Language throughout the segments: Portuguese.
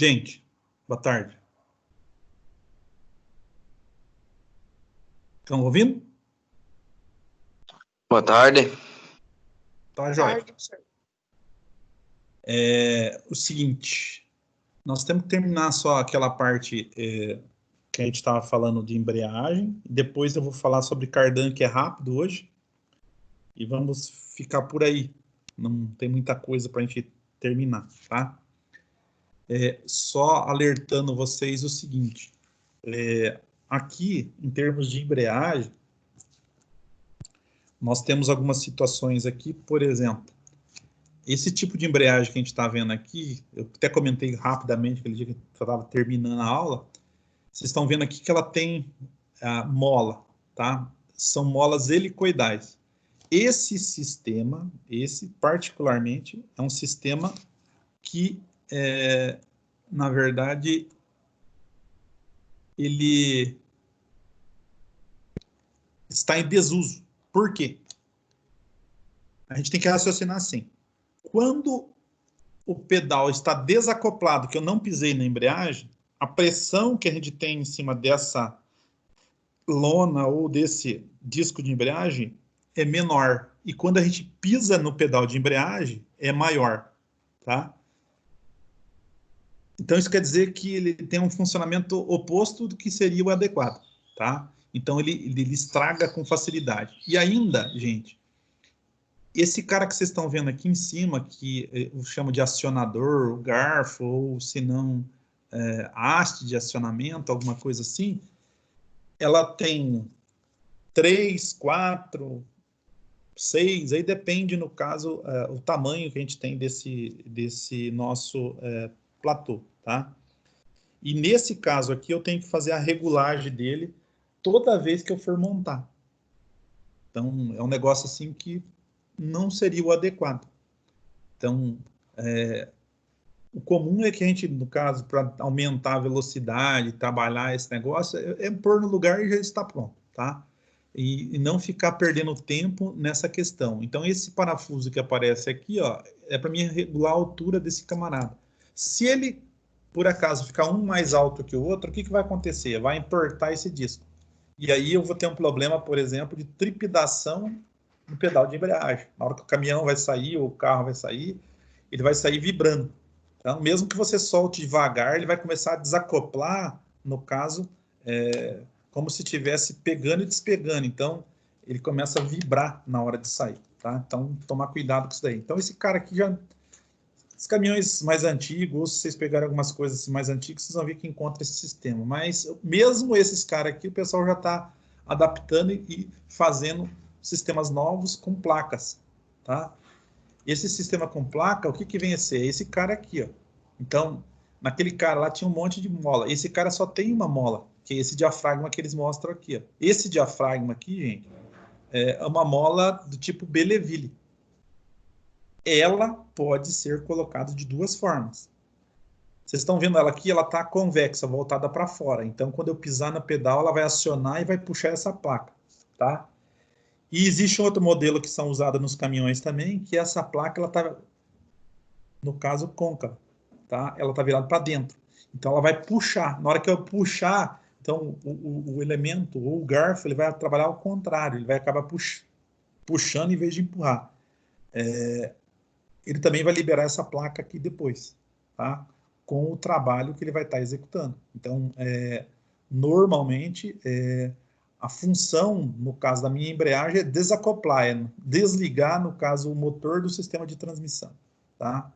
Gente, boa tarde. Estão ouvindo? Boa tarde. Tá, joia. O seguinte, nós temos que terminar só aquela parte que a gente estava falando de embreagem. Depois eu vou falar sobre cardan, que é rápido hoje. E vamos ficar por aí. Não tem muita coisa para a gente terminar, tá? Só alertando vocês o seguinte. Aqui, em termos de embreagem, nós temos algumas situações aqui, por exemplo, esse tipo de embreagem que a gente está vendo aqui, eu até comentei rapidamente aquele dia que eu estava terminando a aula, vocês estão vendo aqui que ela tem a mola, tá? São molas helicoidais. Esse sistema, esse particularmente, é um sistema que, na verdade, ele está em desuso. Por quê? A gente tem que raciocinar assim. Quando o pedal está desacoplado, que eu não pisei na embreagem, a pressão que a gente tem em cima dessa lona ou desse disco de embreagem é menor. E quando a gente pisa no pedal de embreagem, é maior, tá? Então, isso quer dizer que ele tem um funcionamento oposto do que seria o adequado, tá? Então, ele estraga com facilidade. E ainda, gente, esse cara que vocês estão vendo aqui em cima, que eu chamo de acionador, o garfo, ou se não, haste de acionamento, alguma coisa assim, ela tem 3, 4, 6, aí depende, no caso, o tamanho que a gente tem desse nosso platô, tá? E nesse caso aqui, eu tenho que fazer a regulagem dele toda vez que eu for montar. Então, é um negócio assim que não seria o adequado. Então, o comum é que a gente, no caso, para aumentar a velocidade, trabalhar esse negócio, é pôr no lugar e já está pronto, tá? E não ficar perdendo tempo nessa questão. Então, esse parafuso que aparece aqui, ó, é para mim regular a altura desse camarada. Se ele, por acaso, ficar um mais alto que o outro, o que vai acontecer? Vai entortar esse disco. E aí eu vou ter um problema, por exemplo, de trepidação no pedal de embreagem. Na hora que o caminhão vai sair ou o carro vai sair, ele vai sair vibrando. Então, mesmo que você solte devagar, ele vai começar a desacoplar, no caso, como se estivesse pegando e despegando. Então, ele começa a vibrar na hora de sair, tá? Então, tomar cuidado com isso daí. Então, esse cara aqui já... Os caminhões mais antigos, ou se vocês pegarem algumas coisas assim mais antigas, vocês vão ver que encontra esse sistema. Mas, mesmo esses caras aqui, o pessoal já está adaptando e fazendo sistemas novos com placas, tá? Esse sistema com placa, o que vem a ser? Esse cara aqui, ó. Então, naquele cara lá tinha um monte de mola. Esse cara só tem uma mola, que é esse diafragma que eles mostram aqui, ó. Esse diafragma aqui, gente, é uma mola do tipo Belleville. Ela pode ser colocada de duas formas. Vocês estão vendo ela aqui, ela está convexa, voltada para fora. Então, quando eu pisar no pedal, ela vai acionar e vai puxar essa placa, tá? E existe um outro modelo que são usados nos caminhões também, que essa placa, ela está, no caso, côncava, tá? Ela está virada para dentro. Então, ela vai puxar. Na hora que eu puxar, então, o elemento, ou o garfo, ele vai trabalhar ao contrário. Ele vai acabar puxando em vez de empurrar. Ele também vai liberar essa placa aqui depois, tá? Com o trabalho que ele vai estar executando. Então, normalmente, a função, no caso da minha embreagem, é desacoplar, é desligar, no caso, o motor do sistema de transmissão, tá?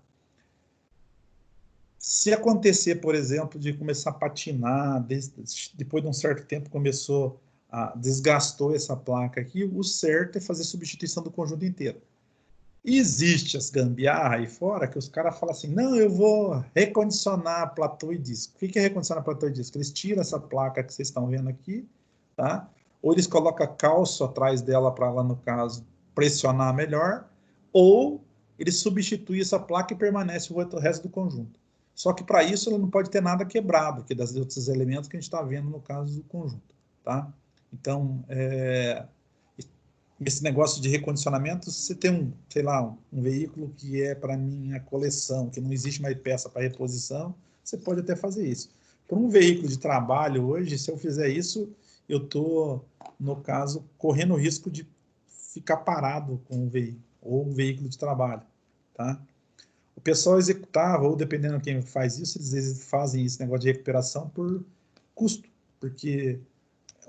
Se acontecer, por exemplo, de começar a patinar, depois de um certo tempo desgastou essa placa aqui, o certo é fazer substituição do conjunto inteiro. Existe as gambiarra aí fora que os caras falam assim, não, eu vou recondicionar platô e disco. O que é recondicionar platô e disco? Eles tiram essa placa que vocês estão vendo aqui, tá? Ou eles colocam calço atrás dela para ela, no caso, pressionar melhor, ou eles substituem essa placa e permanece o resto do conjunto. Só que para isso ela não pode ter nada quebrado, que das outros elementos que a gente está vendo no caso do conjunto, tá? Então, esse negócio de recondicionamento, você tem sei lá, um veículo que é para minha coleção, que não existe mais peça para reposição, você pode até fazer isso. Para um veículo de trabalho hoje, se eu fizer isso, eu estou, no caso, correndo o risco de ficar parado com o veículo, ou um veículo de trabalho, tá? O pessoal executava, ou dependendo de quem faz isso, eles fazem esse negócio de recuperação por custo, porque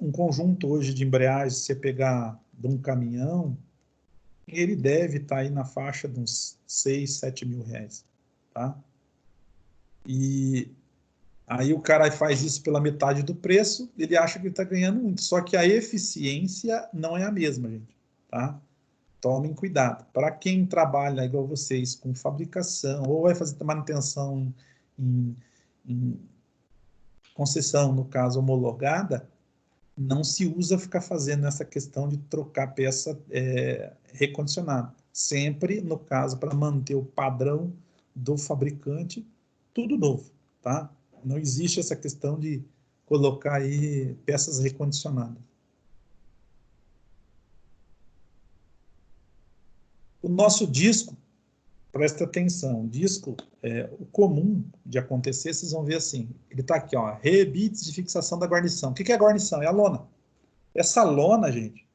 um conjunto hoje de embreagem, se você pegar de um caminhão, ele deve estar aí na faixa de uns 6, 7 mil reais, tá? E aí o cara faz isso pela metade do preço, ele acha que ele está ganhando muito, só que a eficiência não é a mesma, gente, tá? Tomem cuidado. Para quem trabalha igual vocês com fabricação ou vai fazer manutenção em concessão, no caso homologada, não se usa ficar fazendo essa questão de trocar peça recondicionada. Sempre, no caso, para manter o padrão do fabricante, tudo novo, tá? Não existe essa questão de colocar aí peças recondicionadas. O nosso disco, presta atenção, o disco, o comum de acontecer, vocês vão ver assim, ele está aqui, ó, rebites de fixação da guarnição. O que é a guarnição? É a lona. Essa lona, gente,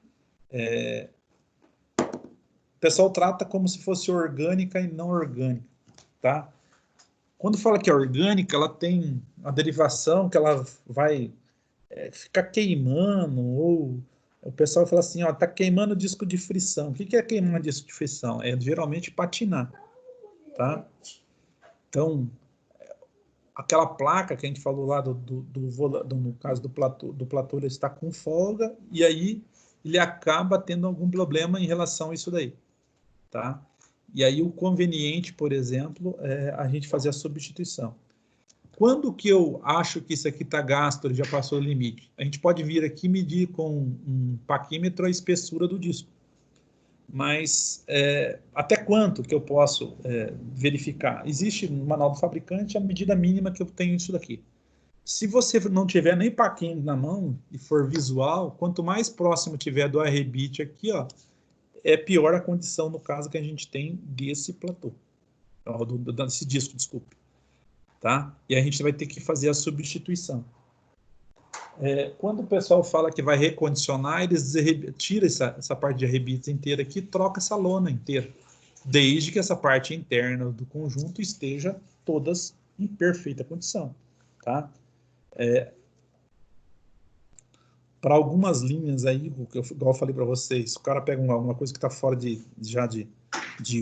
o pessoal trata como se fosse orgânica e não orgânica, tá? Quando fala que é orgânica, ela tem uma derivação que ela vai ficar queimando, ou o pessoal fala assim, ó, tá queimando disco de frição. O que é queimar disco de frição? É geralmente patinar, tá? Então, aquela placa que a gente falou lá no caso do platô, ele está com folga, e aí ele acaba tendo algum problema em relação a isso daí, tá? E aí o conveniente, por exemplo, é a gente fazer a substituição. Quando que eu acho que isso aqui está gasto, ele já passou o limite? A gente pode vir aqui medir com um paquímetro a espessura do disco. Mas até quanto que eu posso verificar? Existe no manual do fabricante a medida mínima que eu tenho isso daqui. Se você não tiver nem paquímetro na mão e for visual, quanto mais próximo tiver do arrebite aqui, ó, é pior a condição, no caso, que a gente tem desse platô. Desse disco, desculpe. Tá? E a gente vai ter que fazer a substituição. Quando o pessoal fala que vai recondicionar, eles tiram essa parte de arrebites inteira aqui e troca essa lona inteira, desde que essa parte interna do conjunto esteja todas em perfeita condição. Tá? Para algumas linhas aí, igual eu falei para vocês, o cara pega uma coisa que está fora de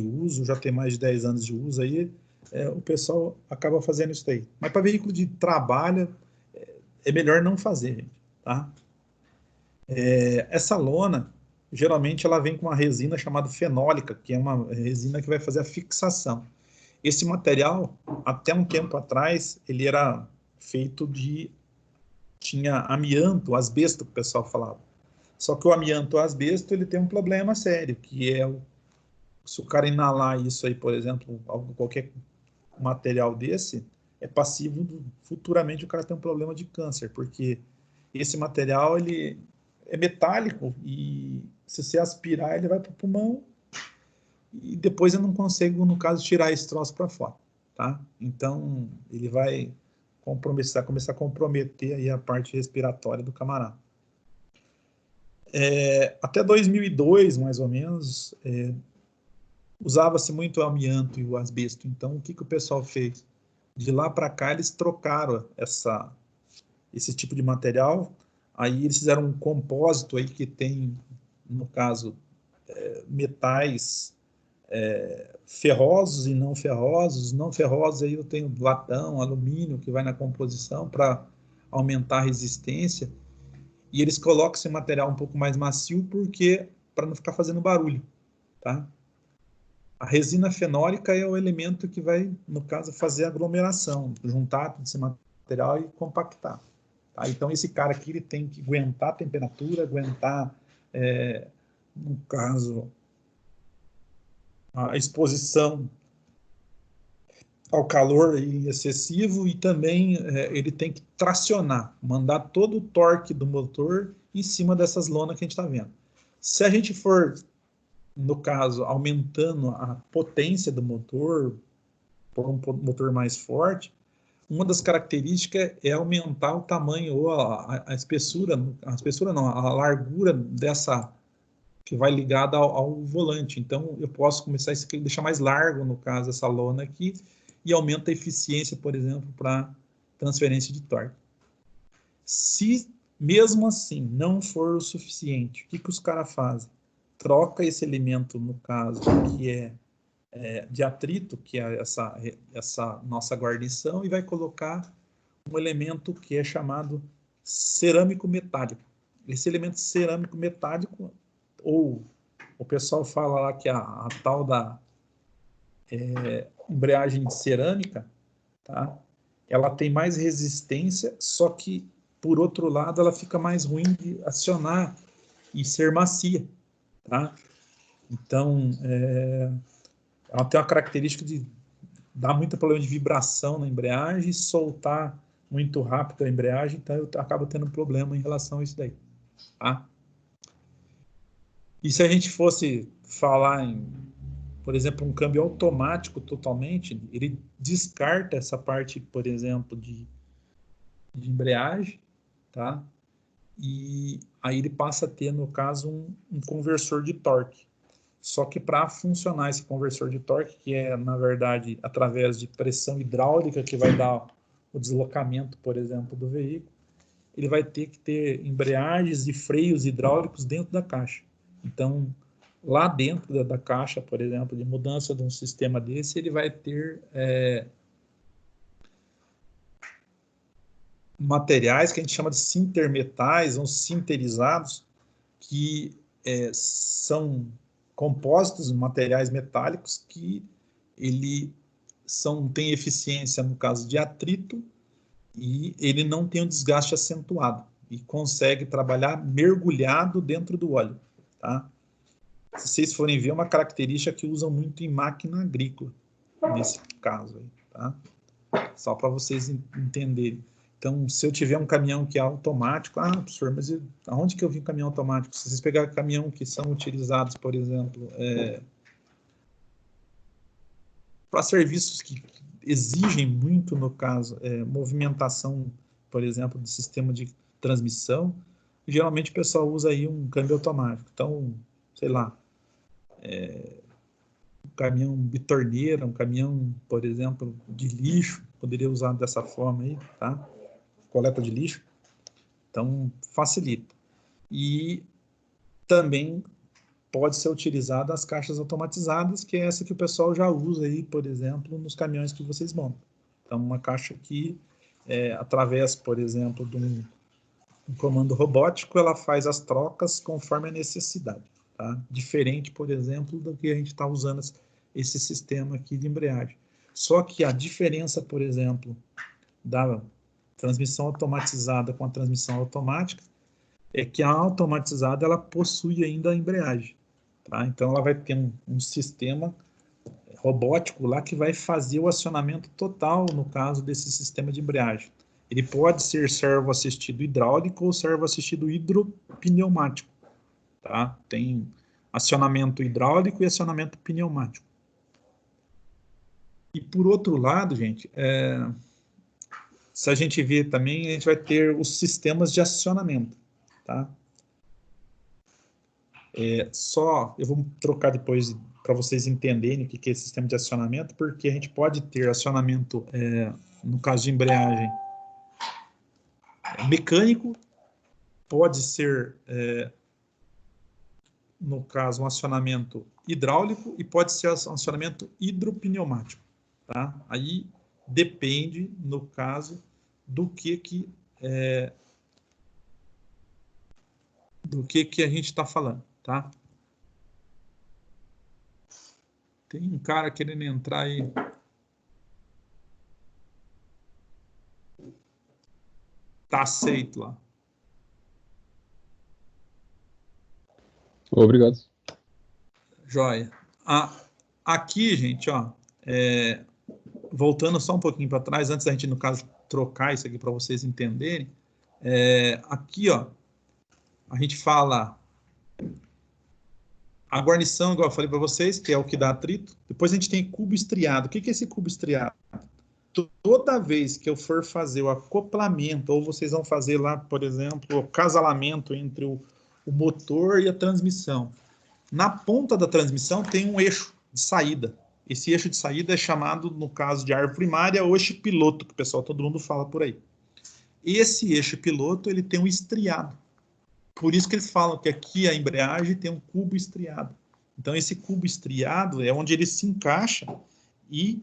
uso, já tem mais de 10 anos de uso aí, o pessoal acaba fazendo isso daí. Mas para veículo de trabalho, é melhor não fazer, gente, tá? Essa lona, geralmente, ela vem com uma resina chamada fenólica, que é uma resina que vai fazer a fixação. Esse material, até um tempo atrás, ele era feito tinha amianto, asbesto, que o pessoal falava. Só que o amianto, o asbesto, ele tem um problema sério, que é se o cara inalar isso aí, por exemplo, qualquer material desse, é passivo, futuramente o cara tem um problema de câncer, porque esse material, ele é metálico e se você aspirar, ele vai para o pulmão e depois eu não consigo, no caso, tirar esse troço para fora, tá? Então, ele vai começar a comprometer aí a parte respiratória do camarada. Até 2002, mais ou menos, usava-se muito o amianto e o asbesto. Então, o que o pessoal fez? De lá para cá, eles trocaram esse tipo de material. Aí eles fizeram um compósito aí que tem, no caso, metais ferrosos e não ferrosos. Não ferrosos aí eu tenho latão, alumínio, que vai na composição para aumentar a resistência. E eles colocam esse material um pouco mais macio porque para não ficar fazendo barulho, tá? A resina fenólica é o elemento que vai, no caso, fazer a aglomeração, juntar esse material e compactar. Tá? Então, esse cara aqui ele tem que aguentar a temperatura, aguentar, no caso, a exposição ao calor excessivo e também ele tem que tracionar, mandar todo o torque do motor em cima dessas lonas que a gente está vendo. Se a gente for, no caso, aumentando a potência do motor, por um motor mais forte, uma das características é aumentar o tamanho ou a espessura não, a largura dessa que vai ligada ao volante. Então, eu posso começar a deixar mais largo, no caso, essa lona aqui, e aumenta a eficiência, por exemplo, para transferência de torque. Se, mesmo assim, não for o suficiente, o que os caras fazem? Troca esse elemento, no caso, que é de atrito, que é essa nossa guarnição, e vai colocar um elemento que é chamado cerâmico metálico. Esse elemento cerâmico metálico, ou o pessoal fala lá que a tal da embreagem de cerâmica, tá? Ela tem mais resistência, só que, por outro lado, ela fica mais ruim de acionar e ser macia, tá? Então, ela tem uma característica de dar muito problema de vibração na embreagem, soltar muito rápido a embreagem, então eu acabo tendo um problema em relação a isso daí, tá? E se a gente fosse falar em, por exemplo, um câmbio automático totalmente, ele descarta essa parte, por exemplo, de embreagem, tá? E aí ele passa a ter, no caso, um conversor de torque. Só que para funcionar esse conversor de torque, que é, na verdade, através de pressão hidráulica, que vai dar o deslocamento, por exemplo, do veículo, ele vai ter que ter embreagens e freios hidráulicos dentro da caixa. Então, lá dentro da caixa, por exemplo, de mudança de um sistema desse, ele vai ter materiais que a gente chama de sintermetais, ou sinterizados, que são compósitos, materiais metálicos que tem eficiência no caso de atrito e ele não tem um desgaste acentuado e consegue trabalhar mergulhado dentro do óleo, tá? Se vocês forem ver, é uma característica que usam muito em máquina agrícola, nesse caso aí, tá? Só para vocês entenderem. Então, se eu tiver um caminhão que é automático, professor, mas aonde que eu vi um caminhão automático? Se vocês pegarem caminhão que são utilizados, por exemplo, para serviços que exigem muito, no caso, movimentação, por exemplo, de sistema de transmissão, geralmente o pessoal usa aí um câmbio automático. Então, sei lá, um caminhão bitorneira, um caminhão, por exemplo, de lixo, poderia usar dessa forma aí, tá? Coleta de lixo. Então, facilita. E também pode ser utilizada as caixas automatizadas, que é essa que o pessoal já usa aí, por exemplo, nos caminhões que vocês montam. Então, uma caixa que, através, por exemplo, de um comando robótico, ela faz as trocas conforme a necessidade, tá? Diferente, por exemplo, do que a gente está usando esse sistema aqui de embreagem. Só que a diferença, por exemplo, da transmissão automatizada com a transmissão automática é que a automatizada ela possui ainda a embreagem, tá? Então ela vai ter um sistema robótico lá que vai fazer o acionamento total no caso desse sistema de embreagem. Ele pode ser servo assistido hidráulico ou servo assistido hidropneumático, tá? Tem acionamento hidráulico e acionamento pneumático. E por outro lado, gente, se a gente ver também, a gente vai ter os sistemas de acionamento, tá? Eu vou trocar depois para vocês entenderem o que é sistema de acionamento, porque a gente pode ter acionamento, no caso de embreagem, mecânico, pode ser, no caso, um acionamento hidráulico e pode ser um acionamento hidropneumático, tá? Aí depende, no caso, do que a gente está falando, tá? Tem um cara querendo entrar aí. Tá aceito lá. Obrigado. Joia. Aqui, gente, ó, voltando só um pouquinho para trás, antes da gente, no caso, trocar isso aqui para vocês entenderem, aqui, ó, a gente fala a guarnição, igual eu falei para vocês, que é o que dá atrito. Depois a gente tem cubo estriado. O que é esse cubo estriado? toda vez que eu for fazer o acoplamento, ou vocês vão fazer lá, por exemplo, o casalamento entre o motor e a transmissão. Na ponta da transmissão tem um eixo de saída. Esse eixo de saída é chamado, no caso de árvore primária, o eixo piloto, que o pessoal, todo mundo fala por aí. Esse eixo piloto, ele tem um estriado. Por isso que eles falam que aqui a embreagem tem um cubo estriado. Então, esse cubo estriado é onde ele se encaixa e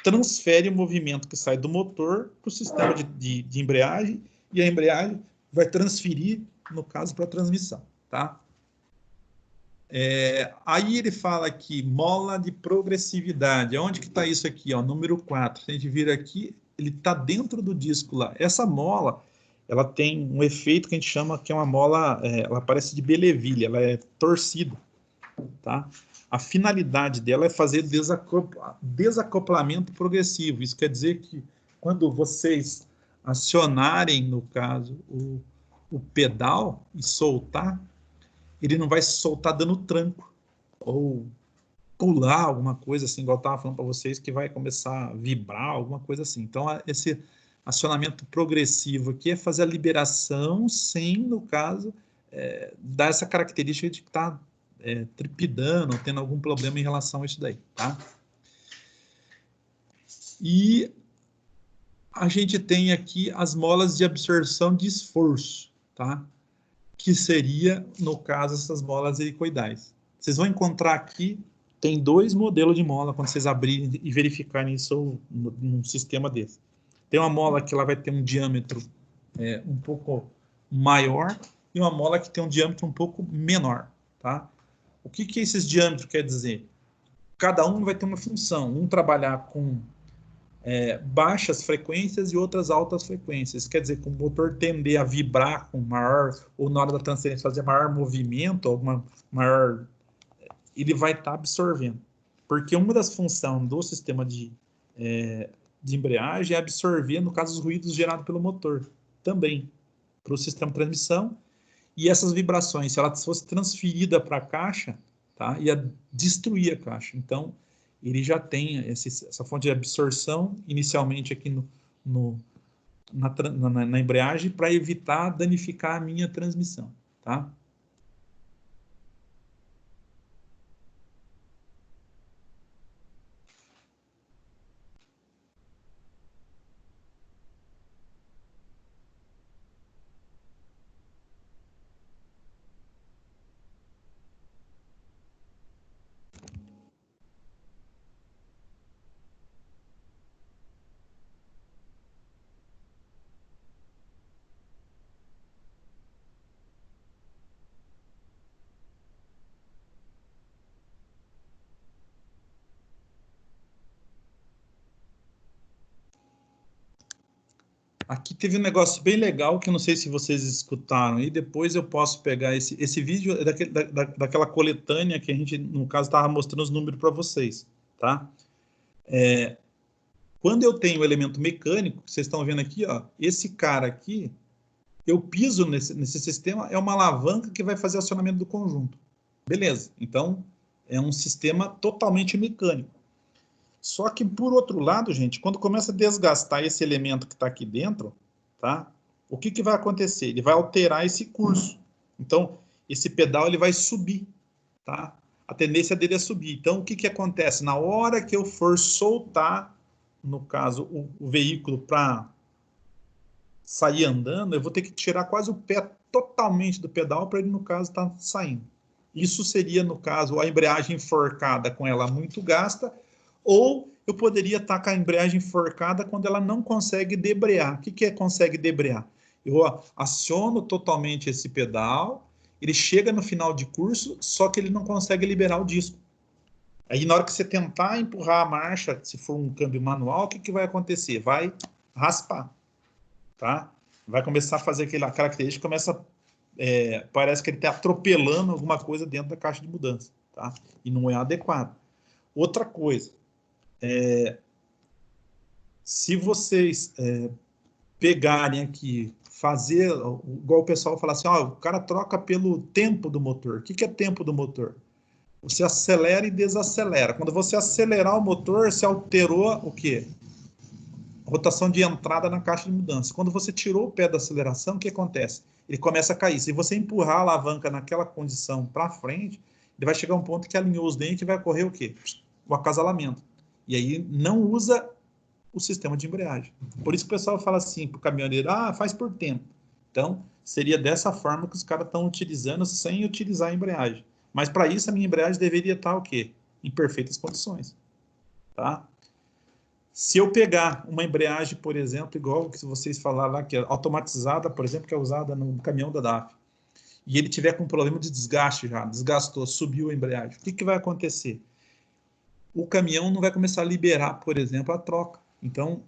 transfere o movimento que sai do motor para o sistema de embreagem, e a embreagem vai transferir, no caso, para a transmissão, tá? Aí ele fala aqui, mola de progressividade. Onde que está isso aqui? Ó, número 4. Se a gente vir aqui, ele está dentro do disco lá. Essa mola, ela tem um efeito que a gente chama que é uma mola, ela parece de Belleville, ela é torcida, tá? A finalidade dela é fazer desacoplamento progressivo. Isso quer dizer que quando vocês acionarem, no caso, o pedal e soltar, ele não vai se soltar dando tranco ou pular alguma coisa assim, igual eu estava falando para vocês, que vai começar a vibrar, alguma coisa assim. Então, esse acionamento progressivo aqui é fazer a liberação sem, no caso, dar essa característica de estar trepidando, tendo algum problema em relação a isso daí, tá? E a gente tem aqui as molas de absorção de esforço, tá? Que seria, no caso, essas molas helicoidais. Vocês vão encontrar aqui, tem 2 modelos de mola, quando vocês abrirem e verificarem isso num sistema desse. Tem uma mola que ela vai ter um diâmetro um pouco maior e uma mola que tem um diâmetro um pouco menor, tá? O que esses diâmetros quer dizer? Cada um vai ter uma função. Um trabalhar com baixas frequências e outras altas frequências. Quer dizer, que o motor tender a vibrar com maior, ou na hora da transferência fazer maior movimento, alguma maior, ele vai estar absorvendo. Porque uma das funções do sistema de embreagem é absorver, no caso, os ruídos gerados pelo motor, também, para o sistema de transmissão. E essas vibrações, se ela fosse transferida para a caixa, tá, ia destruir a caixa. Então, ele já tem essa fonte de absorção inicialmente aqui na embreagem para evitar danificar a minha transmissão, tá? Aqui teve um negócio bem legal que eu não sei se vocês escutaram, e depois eu posso pegar esse vídeo daquela coletânea que a gente, no caso, estava mostrando os números para vocês, tá? Quando eu tenho o elemento mecânico, que vocês estão vendo aqui, ó, esse cara aqui, eu piso nesse sistema, é uma alavanca que vai fazer acionamento do conjunto. Beleza, então é um sistema totalmente mecânico. Só que, por outro lado, gente, quando começa a desgastar esse elemento que está aqui dentro, tá? O que vai acontecer? Ele vai alterar esse curso. Então, esse pedal ele vai subir, tá? A tendência dele é subir. Então, o que acontece? Na hora que eu for soltar, no caso, o veículo para sair andando, eu vou ter que tirar quase o pé totalmente do pedal para ele, no caso, estar saindo. Isso seria, no caso, a embreagem enforcada com ela muito gasta, ou eu poderia estar com a embreagem enforcada quando ela não consegue debrear. O que consegue debrear? Eu aciono totalmente esse pedal, ele chega no final de curso, só que ele não consegue liberar o disco. Aí, na hora que você tentar empurrar a marcha, se for um câmbio manual, o que vai acontecer? Vai raspar, tá? Vai começar a fazer aquela característica, começa, parece que ele está atropelando alguma coisa dentro da caixa de mudança, tá? E não é adequado. Outra coisa, se vocês pegarem aqui, fazer, igual o pessoal fala assim, o cara troca pelo tempo do motor. O que é tempo do motor? Você acelera e desacelera. Quando você acelerar o motor, você alterou o quê? rotação de entrada na caixa de mudança. Quando você tirou o pé da aceleração, o que acontece? Ele começa a cair. Se você empurrar a alavanca naquela condição para frente, ele vai chegar a um ponto que alinhou os dentes e vai ocorrer o quê? O acasalamento. E aí não usa o sistema de embreagem. Por isso que o pessoal fala assim para o caminhoneiro, faz por tempo. Então, seria dessa forma que os caras estão utilizando sem utilizar a embreagem. Mas para isso a minha embreagem deveria estar o quê? Em perfeitas condições. Tá? Se eu pegar uma embreagem, por exemplo, igual que vocês falaram lá, que é automatizada, por exemplo, que é usada no caminhão da DAF, e ele tiver com problema de desgaste já, desgastou, subiu a embreagem, o que vai acontecer? O caminhão não vai começar a liberar, por exemplo, a troca. Então,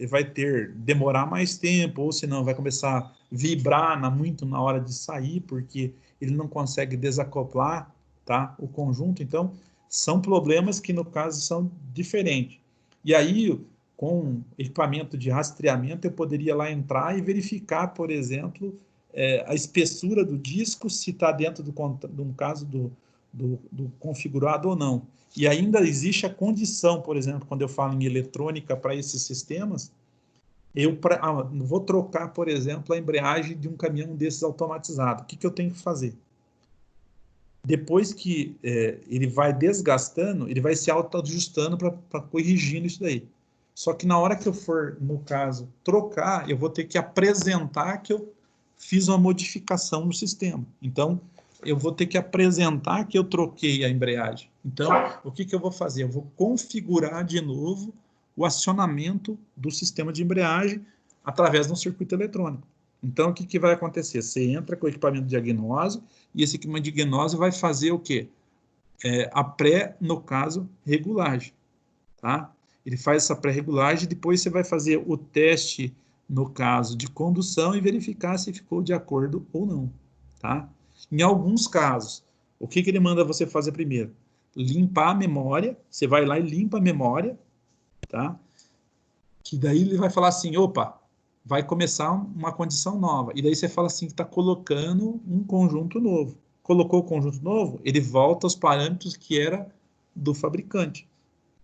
vai demorar mais tempo, ou senão vai começar a vibrar muito na hora de sair, porque ele não consegue desacoplar, tá, o conjunto. Então, são problemas que, no caso, são diferentes. E aí, com equipamento de rastreamento, eu poderia lá entrar e verificar, por exemplo, a espessura do disco, se está dentro do caso do configurado ou não. E ainda existe a condição, por exemplo, quando eu falo em eletrônica para esses sistemas, eu vou trocar, por exemplo, a embreagem de um caminhão desses automatizado. O que eu tenho que fazer? Depois que ele vai desgastando, ele vai se auto-ajustando para corrigindo isso daí. Só que na hora que eu for, no caso, trocar, eu vou ter que apresentar que eu fiz uma modificação no sistema. Então, eu vou ter que apresentar que eu troquei a embreagem. Então, o que eu vou fazer? Eu vou configurar de novo o acionamento do sistema de embreagem através de um circuito eletrônico. Então, o que vai acontecer? Você entra com o equipamento de diagnose e esse equipamento de diagnose vai fazer o quê? A pré, no caso, regulagem. Tá? Ele faz essa pré-regulagem, depois você vai fazer o teste, no caso de condução, e verificar se ficou de acordo ou não. Tá? Em alguns casos, o que ele manda você fazer primeiro? Limpar a memória, você vai lá e limpa a memória, tá? Que daí ele vai falar assim, opa, vai começar uma condição nova. E daí você fala assim, que está colocando um conjunto novo. Colocou o conjunto novo, ele volta aos parâmetros que era do fabricante.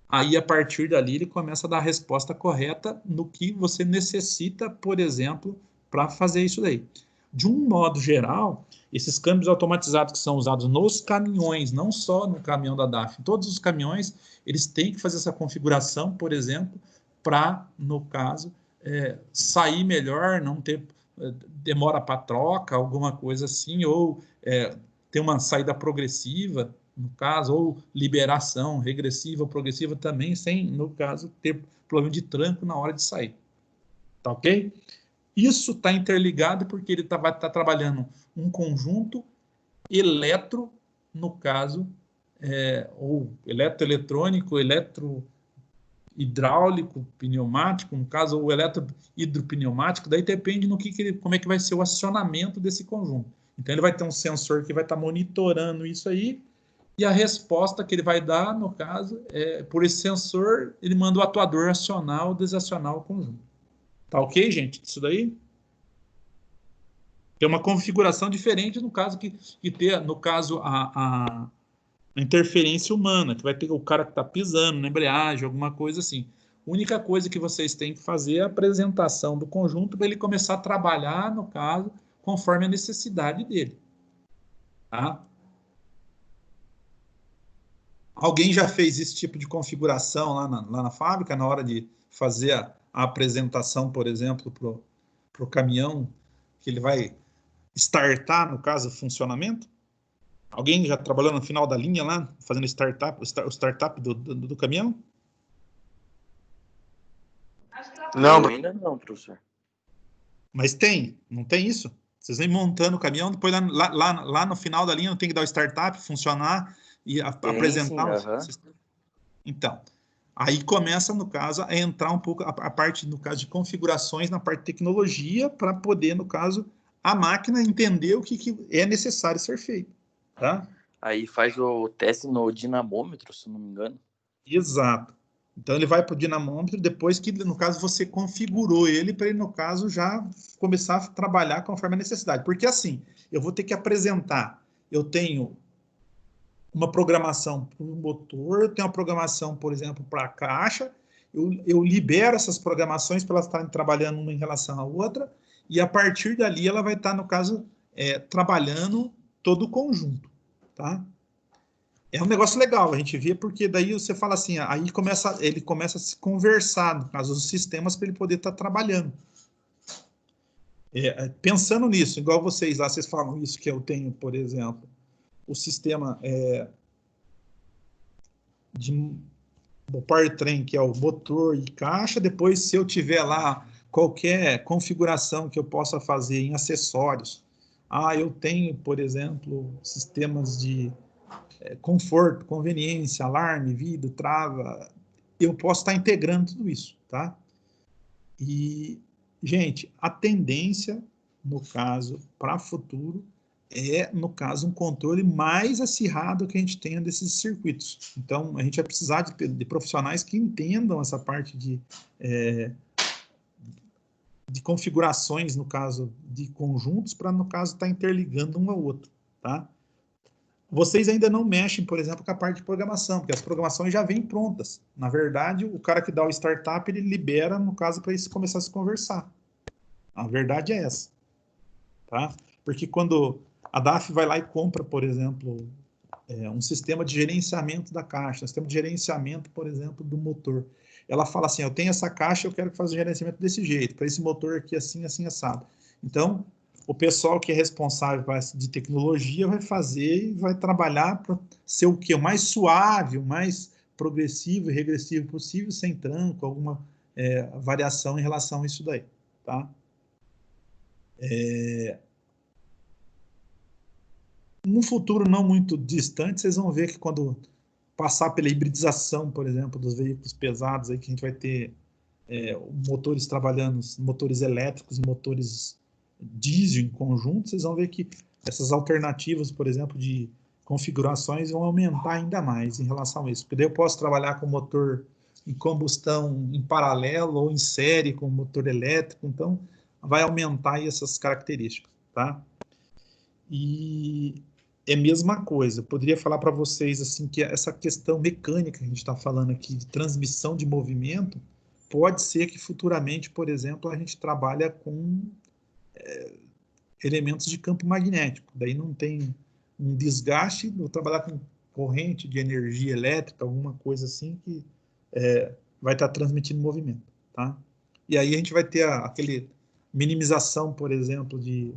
Aí, a partir dali, ele começa a dar a resposta correta no que você necessita, por exemplo, para fazer isso daí. De um modo geral, esses câmbios automatizados que são usados nos caminhões, não só no caminhão da DAF, todos os caminhões, eles têm que fazer essa configuração, por exemplo, para, no caso, sair melhor, não ter demora para troca, alguma coisa assim, ou ter uma saída progressiva, no caso, ou liberação regressiva ou progressiva também, sem, no caso, ter problema de tranco na hora de sair. Tá ok? Isso está interligado porque ele tá trabalhando um conjunto eletro, no caso, ou eletroeletrônico, eletrohidráulico, pneumático, no caso, ou eletrohidropneumático, daí depende como é que vai ser o acionamento desse conjunto. Então, ele vai ter um sensor que vai estar monitorando isso aí, e a resposta que ele vai dar, no caso, por esse sensor, ele manda o atuador acionar ou desacionar o conjunto. Tá ok, gente? Isso daí? Tem uma configuração diferente no caso que ter, no caso, a interferência humana, que vai ter o cara que está pisando na embreagem, alguma coisa assim. A única coisa que vocês têm que fazer é a apresentação do conjunto para ele começar a trabalhar, no caso, conforme a necessidade dele. Tá? Alguém já fez esse tipo de configuração lá na fábrica, na hora de fazer a apresentação, por exemplo, para o caminhão, que ele vai startar, no caso, o funcionamento? Alguém já trabalhou no final da linha lá, fazendo o startup do caminhão? Não, ainda não, professor. Mas tem, não tem isso? Vocês vêm montando o caminhão, depois lá no final da linha não tem que dar o startup, funcionar e apresentar. Sim, Então, aí começa, no caso, a entrar um pouco a parte, no caso, de configurações na parte de tecnologia para poder, no caso, a máquina entender o que é necessário ser feito. Tá? Aí faz o teste no dinamômetro, se não me engano. Exato. Então, ele vai para o dinamômetro depois que, no caso, você configurou ele para ele, no caso, já começar a trabalhar conforme a necessidade. Porque, assim, eu vou ter que apresentar, eu tenho uma programação para o motor, eu tenho uma programação, por exemplo, para a caixa, eu libero essas programações para elas estarem trabalhando uma em relação à outra, e a partir dali ela vai estar, no caso, trabalhando todo o conjunto, tá? É um negócio legal, a gente vê, porque daí você fala assim, aí ele começa a se conversar, no caso, os sistemas, para ele poder estar trabalhando. Pensando nisso, igual vocês lá, vocês falam isso que eu tenho, por exemplo, o sistema do powertrain, que é o motor e caixa. Depois, se eu tiver lá qualquer configuração que eu possa fazer em acessórios, eu tenho, por exemplo, sistemas de conforto, conveniência, alarme, vidro, trava, eu posso estar integrando tudo isso, tá? E, gente, a tendência, no caso, para futuro, no caso, um controle mais acirrado que a gente tenha desses circuitos. Então, a gente vai precisar de profissionais que entendam essa parte de configurações, no caso, de conjuntos, para, no caso, estar interligando um ao outro, tá? Vocês ainda não mexem, por exemplo, com a parte de programação, porque as programações já vêm prontas. Na verdade, o cara que dá o startup, ele libera, no caso, para isso começar a se conversar. A verdade é essa, tá? Porque quando a DAF vai lá e compra, por exemplo, um sistema de gerenciamento da caixa, um sistema de gerenciamento, por exemplo, do motor. Ela fala assim, eu tenho essa caixa, eu quero fazer o gerenciamento desse jeito, para esse motor aqui assim, assim, assado. Então, o pessoal que é responsável de tecnologia vai fazer e vai trabalhar para ser o quê? O mais suave, o mais progressivo e regressivo possível, sem tranco, alguma variação em relação a isso daí, tá? Num futuro não muito distante, vocês vão ver que quando passar pela hibridização, por exemplo, dos veículos pesados, aí que a gente vai ter motores trabalhando, motores elétricos e motores diesel em conjunto, vocês vão ver que essas alternativas, por exemplo, de configurações vão aumentar ainda mais em relação a isso. Porque daí eu posso trabalhar com motor em combustão em paralelo ou em série com motor elétrico, então vai aumentar aí essas características, tá? E é a mesma coisa. Eu poderia falar para vocês assim que essa questão mecânica que a gente está falando aqui de transmissão de movimento pode ser que futuramente, por exemplo, a gente trabalha com elementos de campo magnético. Daí não tem um desgaste, vou trabalhar com corrente de energia elétrica, alguma coisa assim que vai estar transmitindo movimento, tá? E aí a gente vai ter aquele minimização, por exemplo, de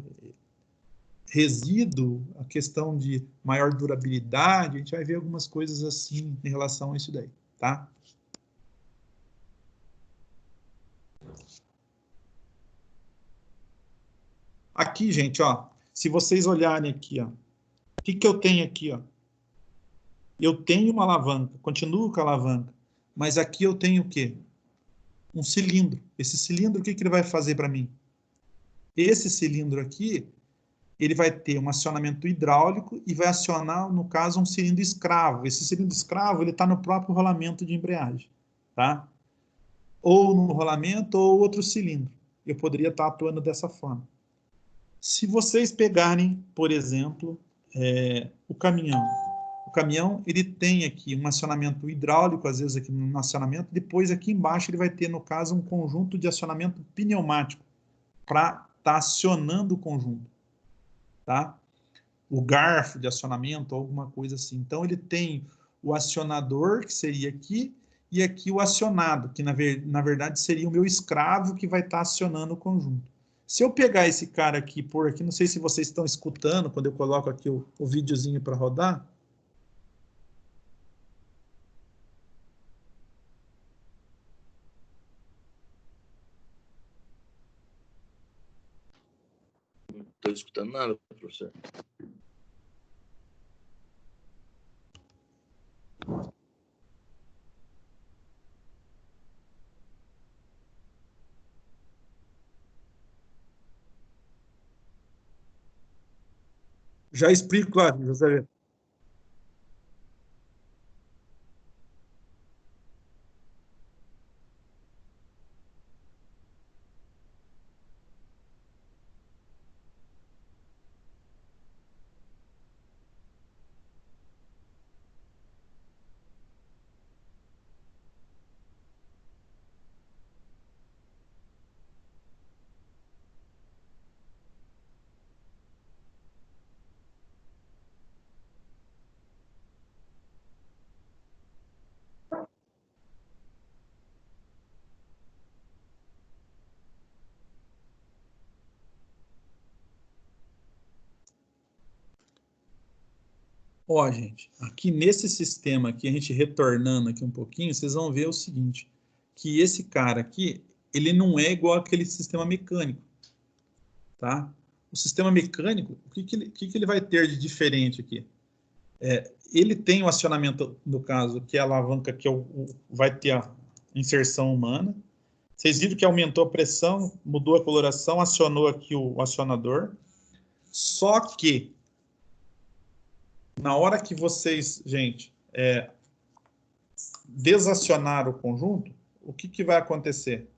resíduo, a questão de maior durabilidade, a gente vai ver algumas coisas assim em relação a isso daí, tá? Aqui, gente, ó, se vocês olharem aqui, ó, o que eu tenho aqui, ó? Eu tenho uma alavanca, continuo com a alavanca, mas aqui eu tenho o quê? Um cilindro. Esse cilindro, o que ele vai fazer para mim? Esse cilindro aqui, ele vai ter um acionamento hidráulico e vai acionar, no caso, um cilindro escravo. Esse cilindro escravo, ele está no próprio rolamento de embreagem, tá? Ou no rolamento ou outro cilindro. Eu poderia estar atuando dessa forma. Se vocês pegarem, por exemplo, o caminhão ele tem aqui um acionamento hidráulico, às vezes aqui no acionamento, depois aqui embaixo ele vai ter, no caso, um conjunto de acionamento pneumático para estar acionando o conjunto, tá? O garfo de acionamento, alguma coisa assim. Então ele tem o acionador, que seria aqui, e aqui o acionado, que na verdade seria o meu escravo que vai estar acionando o conjunto. Se eu pegar esse cara aqui, por aqui, não sei se vocês estão escutando quando eu coloco aqui o videozinho para rodar. Não tô escutando nada, professor. Já explico, claro, José. Ó, gente, aqui nesse sistema aqui, a gente retornando aqui um pouquinho, vocês vão ver o seguinte, que esse cara aqui, ele não é igual aquele sistema mecânico, tá? O sistema mecânico, o que ele vai ter de diferente aqui? Ele tem o acionamento, no caso, que é a alavanca que vai ter a inserção humana. Vocês viram que aumentou a pressão, mudou a coloração, acionou aqui o acionador. Só que, na hora que vocês, gente, desacionar o conjunto, o que vai acontecer?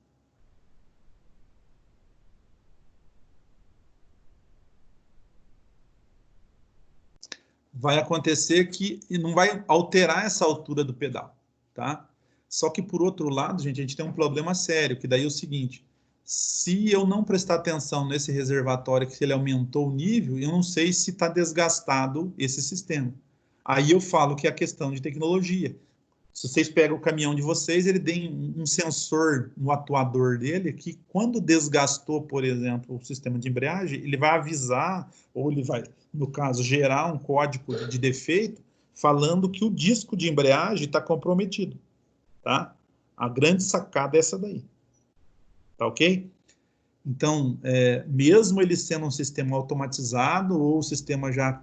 Vai acontecer que não vai alterar essa altura do pedal, tá? Só que, por outro lado, gente, a gente tem um problema sério, que daí é o seguinte, se eu não prestar atenção nesse reservatório, que ele aumentou o nível, eu não sei se está desgastado esse sistema. Aí eu falo que é a questão de tecnologia. Se vocês pegam o caminhão de vocês, ele tem um sensor no atuador dele que, quando desgastou, por exemplo, o sistema de embreagem, ele vai avisar, ou ele vai, no caso, gerar um código de defeito falando que o disco de embreagem está comprometido, tá? A grande sacada é essa daí, tá ok? Então, mesmo ele sendo um sistema automatizado ou um sistema já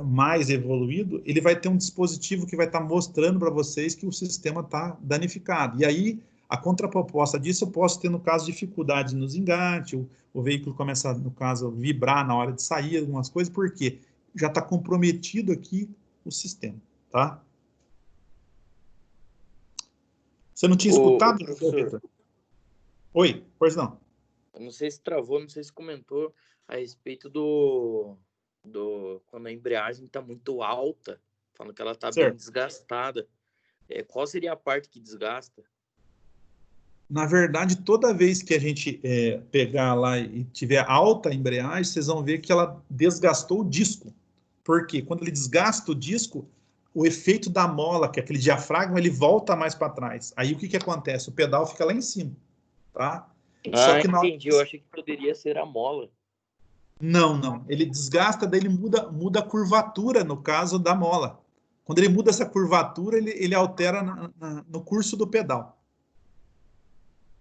mais evoluído, ele vai ter um dispositivo que vai estar mostrando para vocês que o sistema está danificado. E aí, a contraproposta disso, eu posso ter, no caso, dificuldade nos engates, o veículo começa, no caso, vibrar na hora de sair, algumas coisas, porque já está comprometido aqui o sistema, tá? Você não tinha escutado, professor? Oi, pois não. Eu não sei se travou, não sei se comentou a respeito quando a embreagem está muito alta, falando que ela está bem desgastada. Qual seria a parte que desgasta? Na verdade, toda vez que a gente pegar lá e tiver alta a embreagem, vocês vão ver que ela desgastou o disco. Porque quando ele desgasta o disco, o efeito da mola, que é aquele diafragma, ele volta mais para trás. Aí o que acontece? O pedal fica lá em cima, tá? Só que entendi. Eu achei que poderia ser a mola. Não. Ele desgasta, daí ele muda a curvatura, no caso da mola. Quando ele muda essa curvatura, ele altera no curso do pedal.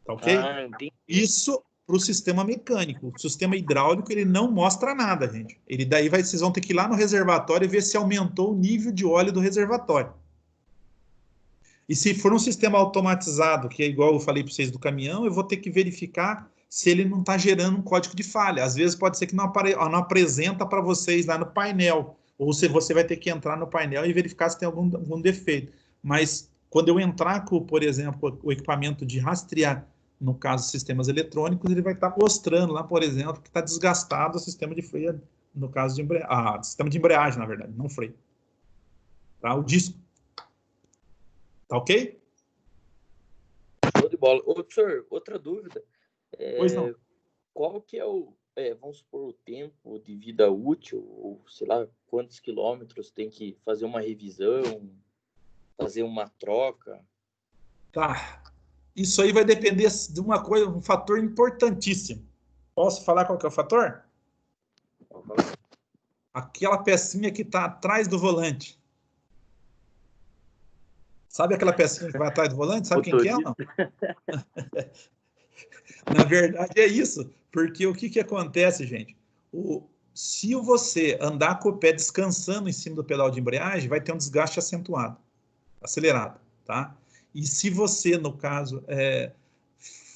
Tá ok? Entendi. Isso para o sistema mecânico. O sistema hidráulico, ele não mostra nada, gente. Ele daí vocês vão ter que ir lá no reservatório e ver se aumentou o nível de óleo do reservatório. E se for um sistema automatizado, que é igual eu falei para vocês do caminhão, eu vou ter que verificar se ele não está gerando um código de falha. Às vezes pode ser que não apresenta para vocês lá no painel, ou se você vai ter que entrar no painel e verificar se tem algum defeito. Mas quando eu entrar com, por exemplo, o equipamento de rastrear, no caso, sistemas eletrônicos, ele vai estar mostrando lá, por exemplo, que está desgastado o sistema de freio, no caso de sistema de embreagem, na verdade, não freio. Tá? O disco. Tá ok? Show de bola. Ô, professor, outra dúvida. Pois não. Qual que é vamos supor, o tempo de vida útil, ou sei lá, quantos quilômetros tem que fazer uma revisão, fazer uma troca? Tá. Isso aí vai depender de uma coisa, um fator importantíssimo. Posso falar qual que é o fator? Aquela pecinha que está atrás do volante. Sabe aquela pecinha que vai atrás do volante? Sabe quem que é? Não? Na verdade é isso, porque o que acontece, gente? Se você andar com o pé descansando em cima do pedal de embreagem, vai ter um desgaste acentuado, acelerado, tá? E se você, no caso,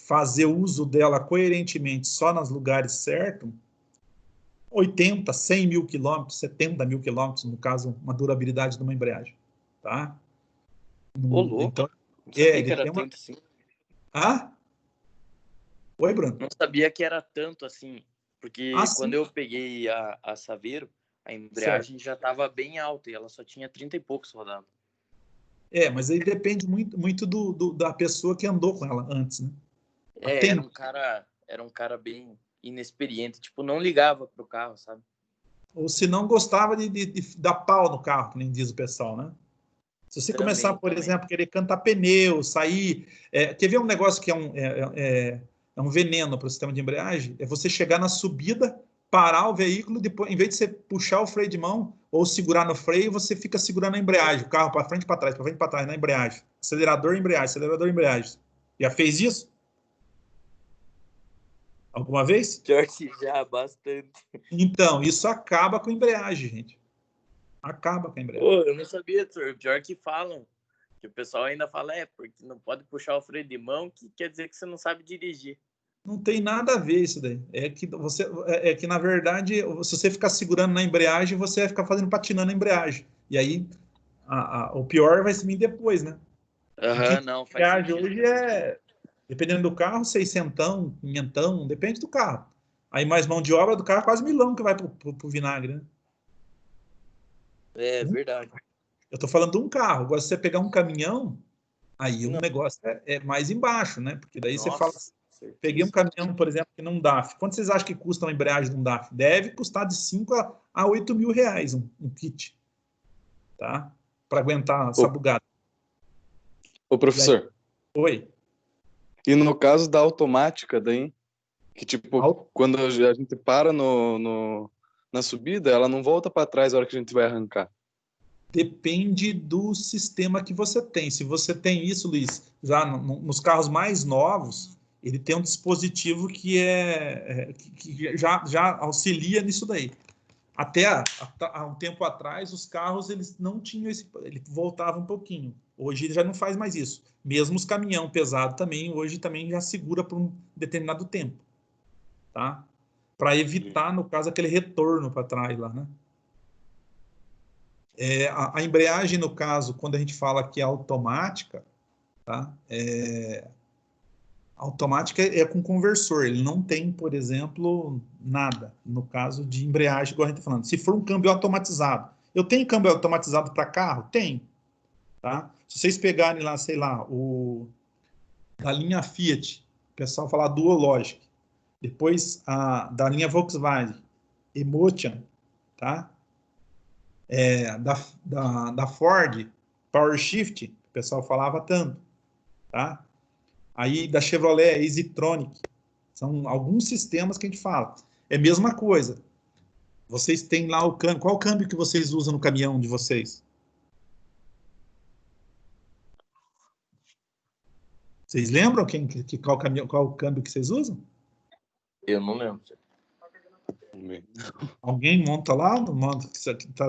fazer uso dela coerentemente só nos lugares certos, 80, 100 mil quilômetros, 70 mil quilômetros, no caso, uma durabilidade de uma embreagem, tá? Então, não sabia que era tanto assim. Oi, Bruno? Não sabia que era tanto assim, porque quando eu peguei a Saveiro, a embreagem já estava bem alta e ela só tinha 30 e poucos rodados. Mas aí depende muito da pessoa que andou com ela antes, né? Era um cara bem inexperiente, tipo, não ligava pro carro, sabe? Ou se não gostava de dar pau no carro, que nem diz o pessoal, né? Se você começar, por exemplo, querer cantar pneu, sair... quer ver um negócio que é um veneno para o sistema de embreagem? É você chegar na subida, parar o veículo, depois, em vez de você puxar o freio de mão, ou segurar no freio, você fica segurando a embreagem, o carro para frente e para trás, na embreagem. Acelerador, embreagem. Já fez isso? Alguma vez? Pior que já, bastante. Então, isso acaba com a embreagem, gente. Acaba com a embreagem. Pô, eu não sabia, Arthur. Pior que falam. Que o pessoal ainda fala, porque não pode puxar o freio de mão, que quer dizer que você não sabe dirigir. Não tem nada a ver isso daí. É que na verdade, se você ficar segurando na embreagem, você vai ficar patinando a embreagem. E aí, o pior vai se vir depois, né? Não, A faz embreagem sentido. hoje dependendo do carro, 600, 500, depende do carro. Aí mais mão de obra do carro, quase milão que vai pro vinagre, né? É verdade. Eu tô falando de um carro. Agora, se você pegar um caminhão, aí o Não. negócio é mais embaixo, né? Porque daí você fala, certeza. peguei um caminhão, por exemplo, que não DAF. Quanto vocês acham que custa uma embreagem de um DAF? Deve custar de 5 a 8 mil reais um kit, tá? Para aguentar essa bugada. Ô, professor. Oi. E no caso da automática, daí, que tipo, quando a gente para na subida, ela não volta para trás na hora que a gente vai arrancar. Depende do sistema que você tem. Se você tem isso, Luiz, já nos carros mais novos, ele tem um dispositivo que já auxilia nisso daí. Até há um tempo atrás, os carros eles não tinham ele voltava um pouquinho. Hoje ele já não faz mais isso. Mesmo os caminhão pesado também, hoje também já segura por um determinado tempo, tá? Para evitar, no caso, aquele retorno para trás lá, né? A embreagem, no caso, quando a gente fala que é automática, tá? Automática é com conversor, ele não tem, por exemplo, nada, no caso de embreagem, igual a gente está falando. Se for um câmbio automatizado, eu tenho câmbio automatizado para carro? Tem, tá? Se vocês pegarem lá, sei lá, da linha Fiat, o pessoal fala Duologic, depois da linha Volkswagen, Emotion, tá? Da Ford, PowerShift, o pessoal falava tanto, tá? Aí da Chevrolet, EasyTronic, são alguns sistemas que a gente fala. É a mesma coisa. Vocês têm lá o câmbio. Qual o câmbio que vocês usam no caminhão de vocês? Vocês lembram qual o câmbio que vocês usam? Eu não lembro. Alguém monta lá?